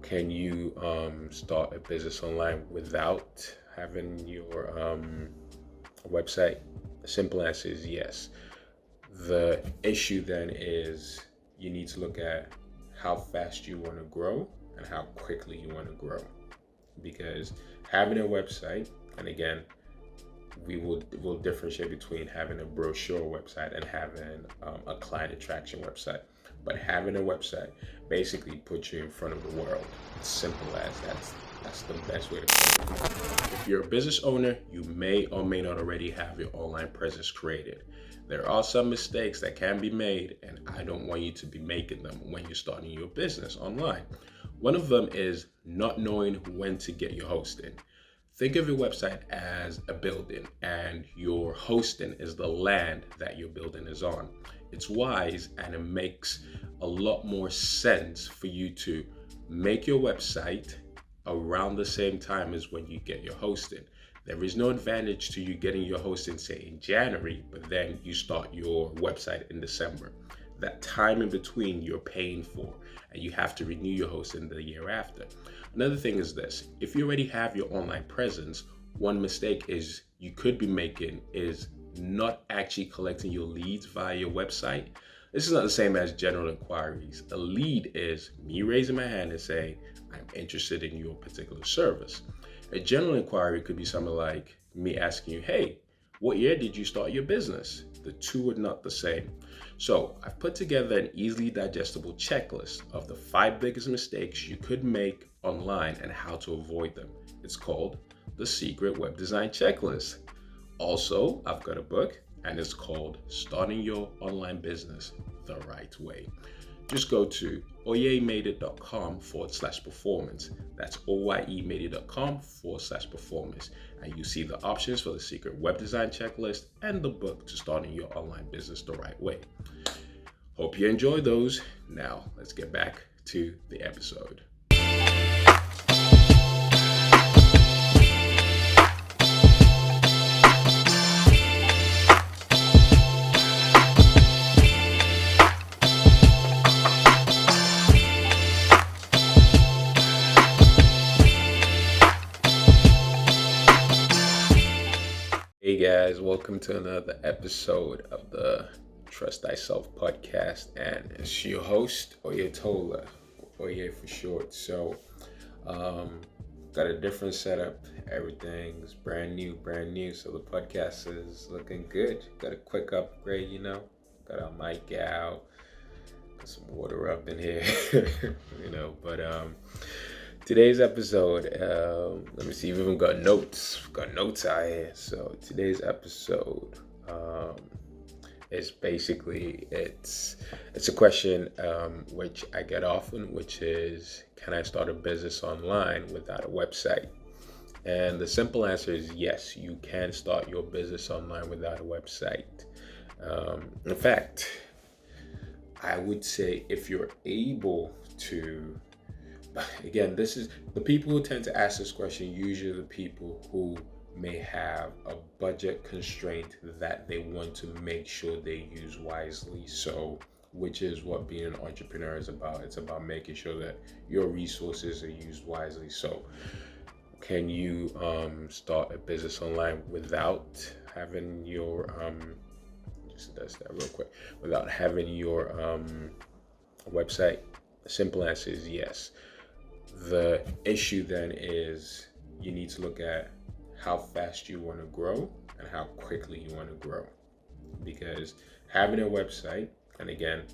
Can you start a business online without having your website? The simple answer is yes. The issue then is you need to look at how fast you want to grow and how quickly you want to grow. Because having a website, and again, we will differentiate between having a brochure website and having a client attraction website. But having a website basically puts you in front of the world. It's simple as that's the best way to put it. If you're a business owner, you may or may not already have your online presence created. There are some mistakes that can be made, and I don't want you to be making them when you're starting your business online. One of them is not knowing when to get your hosting. Think of your website as a building, and your hosting is the land that your building is on. It's wise and it makes a lot more sense for you to make your website around the same time as when you get your hosting. There is no advantage to you getting your hosting, say, in January, but then you start your website in December. That time in between you're paying for, and you have to renew your hosting the year after. Another thing is this: if you already have your online presence, one mistake is you could be making is not actually collecting your leads via your website. This is not the same as general inquiries. A lead is me raising my hand and saying, I'm interested in your particular service. A general inquiry could be something like me asking you, hey, what year did you start your business? The two are not the same. So I've put together an easily digestible checklist of the 5 biggest mistakes you could make online and how to avoid them. It's called the Secret Web Design Checklist. Also, I've got a book and it's called Starting Your Online Business the Right Way. Just go to oyemade.com/performance. That's oyemade.com/performance. And you see the options for the secret web design checklist and the book to starting your online business the right way. Hope you enjoy those. Now, let's get back to the episode. Hey guys, welcome to another episode of the Trust Thyself podcast, and it's your host Oyetola, Oye for short. So, um, got a different setup. Everything's brand new. So the podcast is looking good. Got a quick upgrade, Got our mic out, got some water up in here, But today's episode, let me see, we've even got notes. We've got notes out here. So today's episode is basically it's a question which I get often, which is, can I start a business online without a website? And the simple answer is yes, you can start your business online without a website. In fact, I would say if you're able to, again, this is the people who tend to ask this question, usually the people who may have a budget constraint that they want to make sure they use wisely. So, which is what being an entrepreneur is about. It's about making sure that your resources are used wisely. So, can you start a business online without having your just does that real quick, without having your website? The simple answer is yes. The issue then is you need to look at how fast you want to grow and how quickly you want to grow. Because having a website, and again,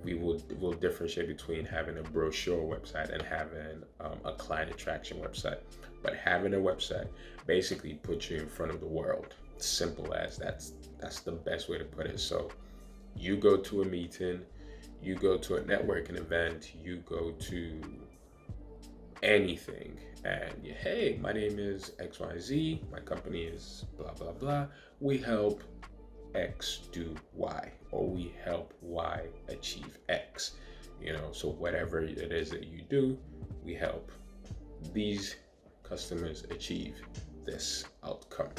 will differentiate between having a brochure website and having a client attraction website. But having a website basically puts you in front of the world. Simple as that's the best way to put it. So you go to a meeting, you go to a networking event, you go to anything, and hey, my name is XYZ, my company is blah blah blah, we help X do Y, or we help Y achieve X. So whatever it is that you do, we help these customers achieve this outcome.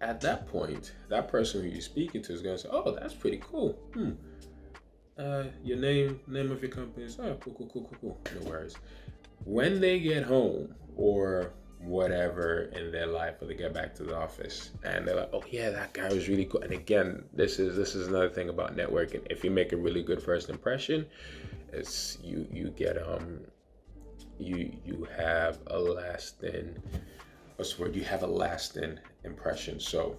At that point, that person who you're speaking to is going to say, oh, that's pretty cool. Your name of your company is, oh, cool. No worries. When they get home or whatever in their life, or they get back to the office and they're like, oh yeah, that guy was really cool. And again, this is another thing about networking. If you make a really good first impression, it's you get you have a lasting, what's the word? You have a lasting impression. So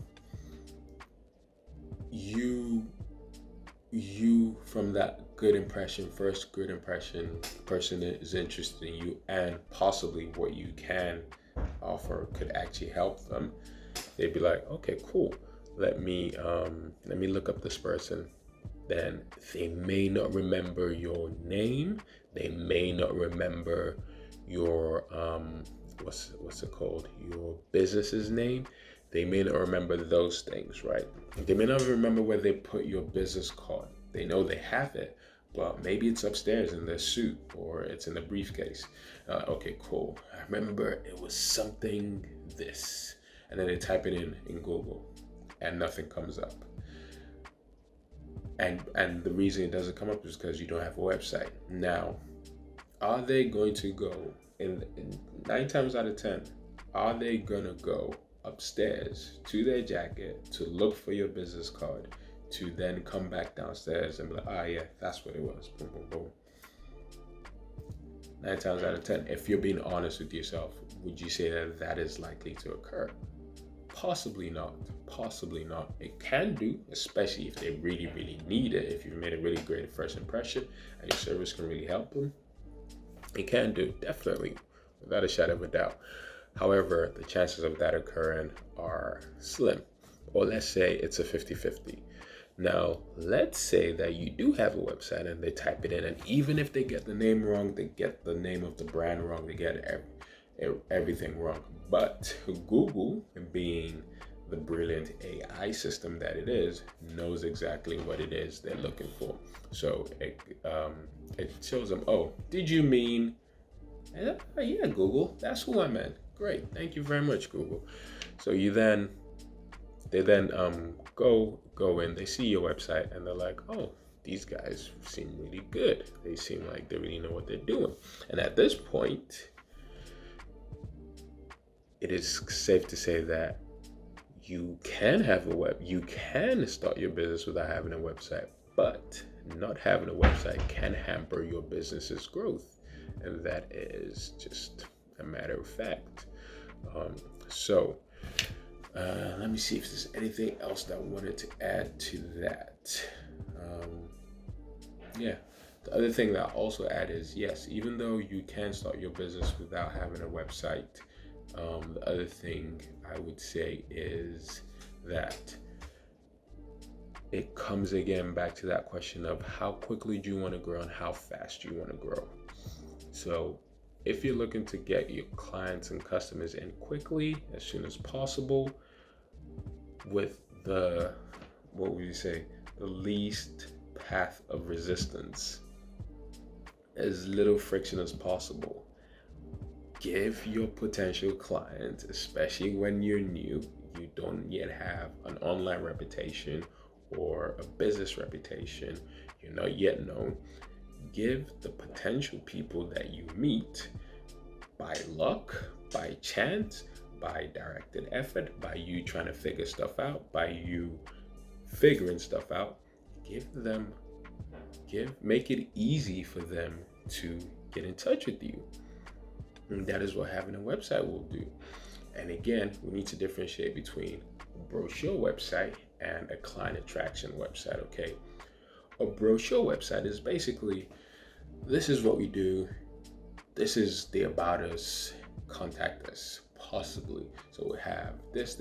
you from that good impression, first good impression, person is interested in you, and possibly what you can offer could actually help them. They'd be like, okay, cool. Let me look up this person. Then they may not remember your name. They may not remember your what's it called? Your business's name. They may not remember those things, right? They may not remember where they put your business card. They know they have it, but maybe it's upstairs in their suit or it's in the briefcase. Okay, cool. I remember it was something this. And then they type it in Google and nothing comes up. And the reason it doesn't come up is because you don't have a website. Now, are they going to go in 9 times out of 10, are they gonna go upstairs to their jacket to look for your business card to then come back downstairs and be like, ah, yeah, that's what it was. Boom, boom, boom. 9 times out of 10, if you're being honest with yourself, would you say that that is likely to occur? Possibly not. Possibly not. It can do, especially if they really, really need it. If you've made a really great first impression and your service can really help them, it can do, definitely, without a shadow of a doubt. However, the chances of that occurring are slim. Or let's say it's a 50-50. Now, let's say that you do have a website and they type it in, and even if they get the name wrong, they get the name of the brand wrong, they get everything wrong. But Google, being the brilliant AI system that it is, knows exactly what it is they're looking for. So it shows them, oh, did you mean, yeah, Google, that's who I meant. Great, thank you very much, Google. So they then go in, they see your website, and they're like, oh, these guys seem really good. They seem like they really know what they're doing. And at this point, it is safe to say that you can start your business without having a website, but not having a website can hamper your business's growth. And that is just a matter of fact. Let me see if there's anything else that I wanted to add to that. The other thing that I also add is, yes, even though you can start your business without having a website, the other thing I would say is that it comes again back to that question of how quickly do you want to grow and how fast do you want to grow. So if you're looking to get your clients and customers in quickly, as soon as possible, with the least path of resistance, as little friction as possible, give your potential clients, especially when you're new, you don't yet have an online reputation or a business reputation, you're not yet known, give the potential people that you meet, by luck, by chance, by directed effort, by you trying to figure stuff out, by you figuring stuff out, make it easy for them to get in touch with you. And that is what having a website will do. And again, we need to differentiate between a brochure website and a client attraction website, okay? A brochure website is basically, this is what we do, this is the about us, contact us, possibly. So we have this,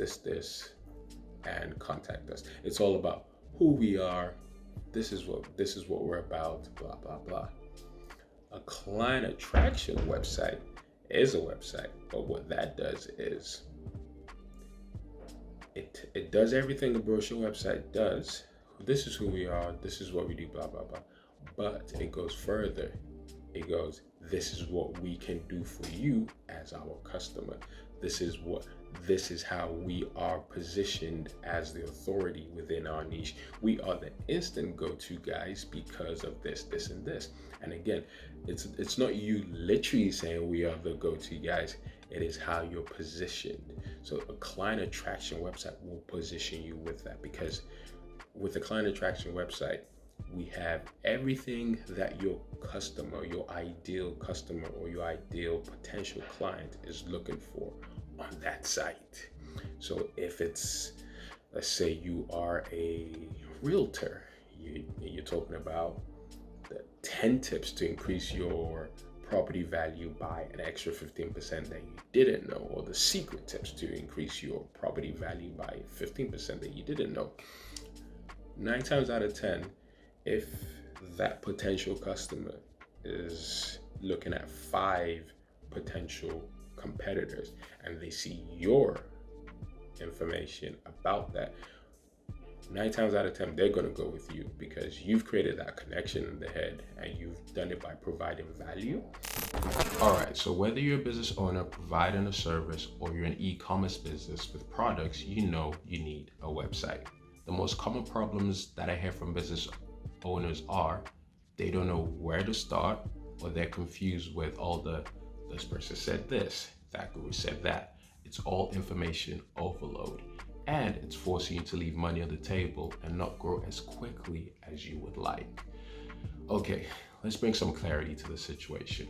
and contact us. It's all about who we are, this is what we're about, blah, blah, blah. A client attraction website is a website, but what that does is it does everything a brochure website does. This is who we are, this is what we do, blah, blah, blah. But it goes further. It goes, this is what we can do for you as our customer. This is how we are positioned as the authority within our niche. We are the instant go-to guys because of this, this, and this. And again, it's not you literally saying we are the go-to guys. It is how you're positioned. So a client attraction website will position you with that, because with a client attraction website, we have everything that your customer, your ideal customer, or your ideal potential client is looking for on that site. So if it's, let's say you are a realtor, you're talking about the 10 tips to increase your property value by an extra 15% that you didn't know, or the secret tips to increase your property value by 15% that you didn't know. 9 times out of 10, if that potential customer is looking at 5 potential competitors and they see your information about that, 9 times out of 10, they're going to go with you because you've created that connection in the head and you've done it by providing value. All right, so whether you're a business owner providing a service or you're an e-commerce business with products, you know you need a website. The most common problems that I hear from business owners are they don't know where to start, or they're confused with all this person said this, that guru said that. It's all information overload, and it's forcing you to leave money on the table and not grow as quickly as you would like. Okay, let's bring some clarity to the situation.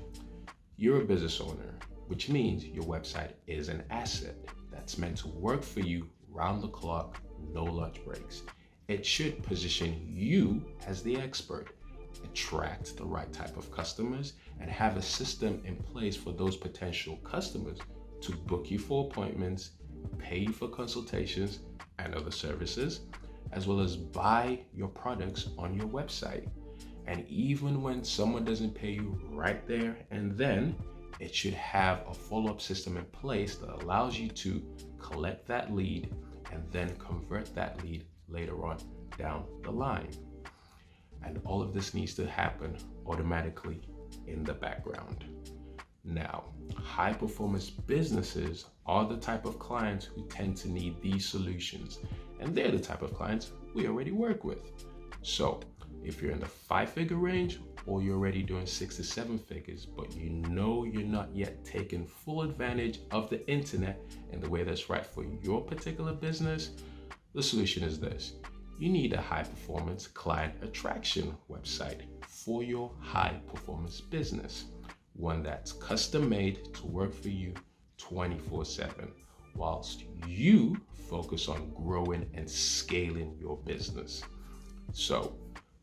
You're a business owner, which means your website is an asset that's meant to work for you round the clock, no lunch breaks. It should position you as the expert, attract the right type of customers, and have a system in place for those potential customers to book you for appointments, pay you for consultations and other services, as well as buy your products on your website. And even when someone doesn't pay you right there and then, it should have a follow-up system in place that allows you to collect that lead and then convert that lead later on down the line. And all of this needs to happen automatically in the background. Now, high performance businesses are the type of clients who tend to need these solutions, and they're the type of clients we already work with. So if you're in the 5-figure range, or you're already doing 6 to 7 figures, but you know you're not yet taking full advantage of the internet in the way that's right for your particular business, the solution is this. You need a high performance client attraction website for your high performance business. One that's custom made to work for you 24/7, whilst you focus on growing and scaling your business. So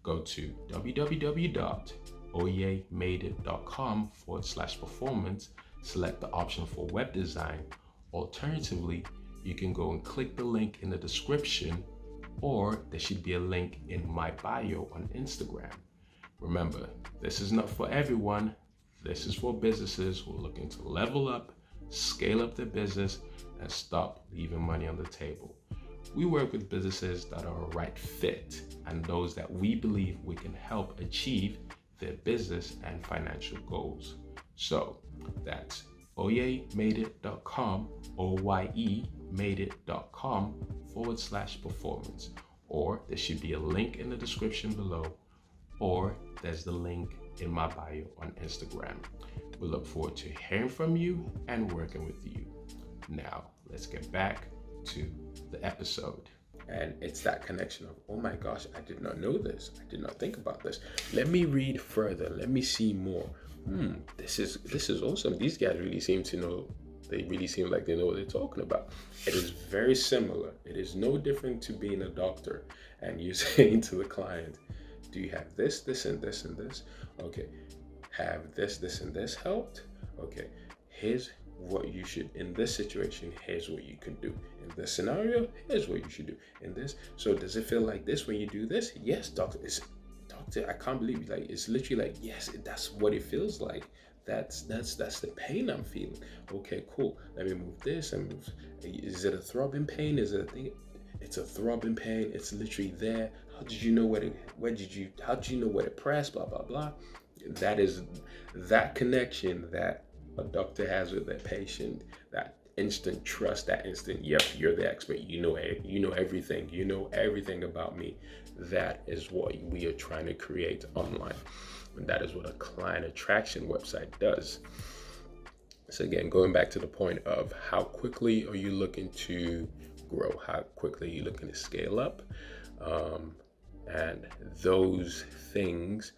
go to www.oyemadeit.com/performance, select the option for web design. Alternatively, you can go and click the link in the description, or there should be a link in my bio on Instagram. Remember, this is not for everyone. This is for businesses who are looking to level up, scale up their business, and stop leaving money on the table. We work with businesses that are a right fit and those that we believe we can help achieve their business and financial goals. So that's oyemadeit.com, oyemadeit.com/performance, or there should be a link in the description below, or there's the link in my bio on Instagram. We look forward to hearing from you and working with you. Now, let's get back to the episode. And it's that connection of, oh my gosh, I did not know this. I did not think about this. Let me read further. Let me see more. This is awesome. These guys really seem to know. They really seem like they know what they're talking about. It is very similar. It is no different to being a doctor and you saying to the client, do you have this, this, and this, and this? Okay. Have this, this, and this helped? Okay. Here's what you should, in this situation, here's what you can do. In this scenario, here's what you should do. In this, so does it feel like this when you do this? Yes, doctor. Doctor, I can't believe it. Like, it's literally like, yes, that's what it feels like. That's the pain I'm feeling. Okay, cool. Let me move this and move. Is it a throbbing pain? Is it a thing? It's a throbbing pain. It's literally there. How did you know how did you know where to press? Blah, blah, blah. That is that connection that a doctor has with their patient, that instant trust, that instant, yep, you're the expert, you know everything, you know everything about me. That is what we are trying to create online. And that is what a client attraction website does. So again, going back to the point of how quickly are you looking to grow? How quickly are you looking to scale up? And those things,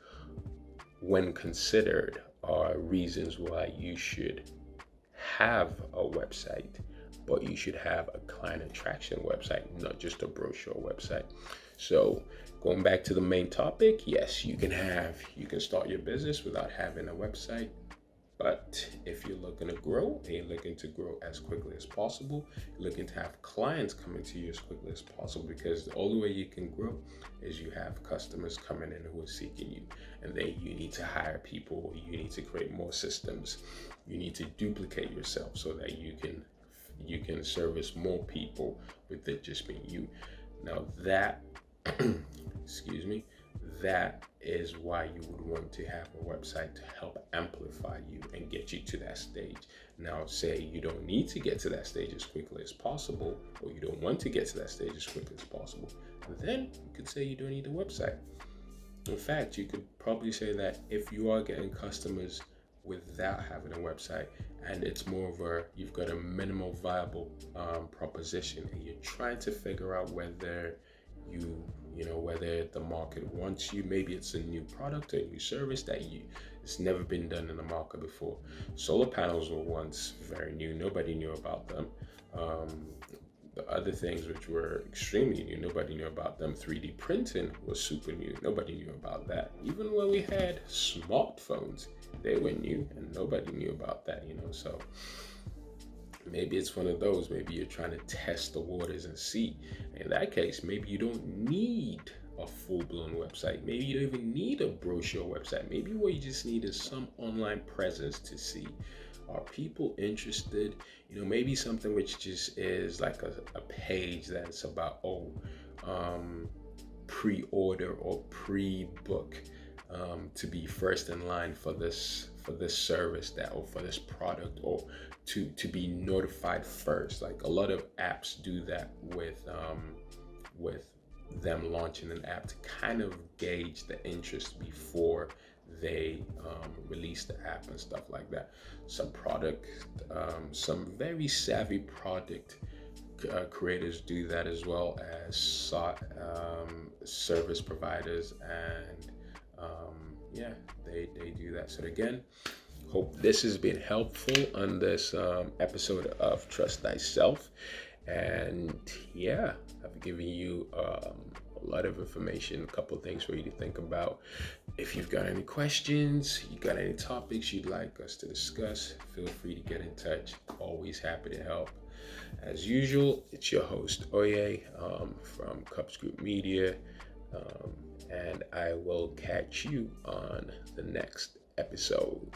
when considered, are reasons why you should have a website, but you should have a client attraction website, not just a brochure website. So going back to the main topic, yes, you can start your business without having a website. But if you're looking to grow and you're looking to grow as quickly as possible, you're looking to have clients coming to you as quickly as possible, because the only way you can grow is you have customers coming in who are seeking you. And then you need to hire people, you need to create more systems, you need to duplicate yourself so that you can service more people with it just being you. Now that excuse me, that is why you would want to have a website to help amplify you and get you to that stage. Now, say you don't need to get to that stage as quickly as possible, or you don't want to get to that stage as quickly as possible, then you could say you don't need a website. In fact, you could probably say that if you are getting customers without having a website, and it's more of a, you've got a minimal viable proposition, and you're trying to figure out whether whether the market wants you. Maybe it's a new product or a new service that it's never been done in the market before. Solar panels were once very new, nobody knew about them. The other things which were extremely new, nobody knew about them. 3D printing was super new, nobody knew about that. Even when we had smartphones, they were new and nobody knew about that, so maybe it's one of those. Maybe you're trying to test the waters and see. In that case, maybe you don't need a full-blown website. Maybe you don't even need a brochure website. Maybe what you just need is some online presence to see, are people interested? Maybe something which just is like a page that's about pre-order or pre-book to be first in line for this service or for this product, or to be notified first. Like a lot of apps do that with them launching an app to kind of gauge the interest before they release the app and stuff like that. Some very savvy product creators do that, as well as service providers, and they do that. So again, hope this has been helpful on this episode of Trust Thyself. And I've given you a lot of information, a couple of things for you to think about. If you've got any questions, you got any topics you'd like us to discuss, feel free to get in touch. Always happy to help. As usual, it's your host, Oye, from Cups Group Media. And I will catch you on the next episode.